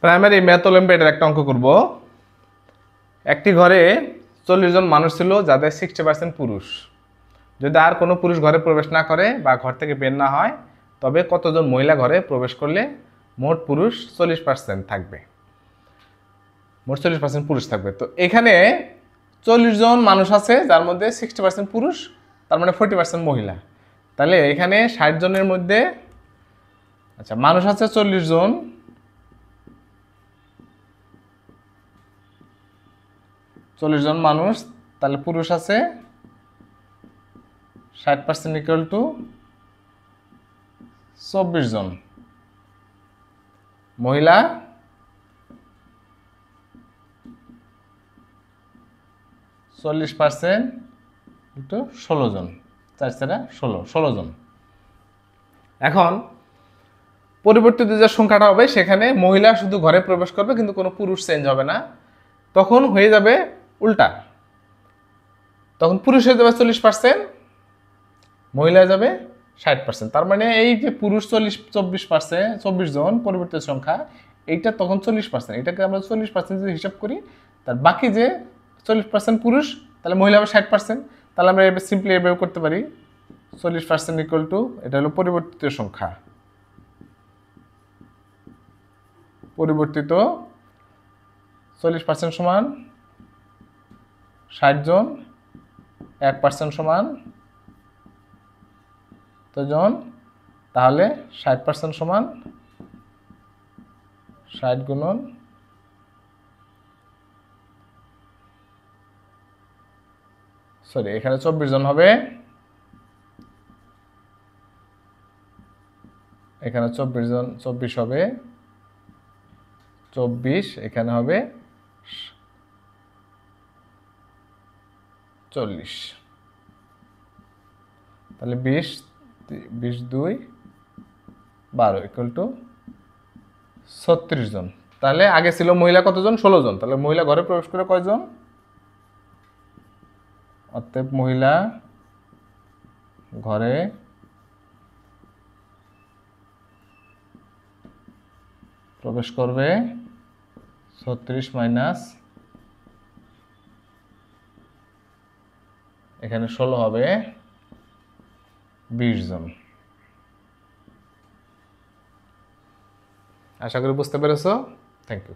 Primary math অলিম্পিয়াডের একটা অঙ্ক করব। একটি ঘরে 40 জন মানুষ ছিল, যাদের 60% পুরুষ। যদি আর কোনো পুরুষ ঘরে প্রবেশ না করে বা ঘর থেকে বের না হয়, তবে কতজন মহিলা ঘরে প্রবেশ করলে মোট পুরুষ 40% থাকবে? মোট 40% পুরুষ থাকবে। তো এখানে 40 জন মানুষ আছে, যার মধ্যে 60% পুরুষ, তার মানে 40% মহিলা। তাহলে এখানে 60 জনের মধ্যে আচ্ছা মানুষ আছে 40 জন, মানুষ, তাহলে পুরুষ আছে 60% ইকুয়াল টু 24 জন, মহিলা 40% একটু 16 জন, 4 জন। এখন পরিবর্তিত যে সংখ্যাটা হবে, সেখানে মহিলা শুধু ঘরে প্রবেশ করবে, কিন্তু কোনো পুরুষ চেঞ্জ হবে না। তখন হয়ে যাবে উল্টা, তখন পুরুষ হয়ে যাবে 40%, মহিলা যাবে 60%। তার মানে এই যে পুরুষ 24 জন পরিবর্তিত সংখ্যা, এইটা তখন 40%। এটাকে আমরা 40% যদি হিসাব করি, তার বাকি যে 40% পুরুষ, তাহলে মহিলা হবে 60%। তাহলে আমরা এবার সিম্পলি এভাবে করতে পারি, 40% ইকুয়াল টু, এটা হলো পরিবর্তিত সংখ্যা, পরিবর্তিত 40% সমান 60 জন, 1% সমান জন, তাহলে 60% সমান 60 গুণন এখানে 24 জন হবে, এখানে 24 জন, 24 হবে 24, এখানে হবে 40। তাহলে 20 2 12 ইকুয়াল টু 36 জন। তাহলে আগে ছিল মহিলা কতজন? 16 জন। তাহলে মহিলা ঘরে প্রবেশ করে কয়জন? অতএব মহিলা ঘরে প্রবেশ করবে 36 মাইনাস এখানে 16 হবে 20 জন। আশা করি বুঝতে পেরেছো। Thank you.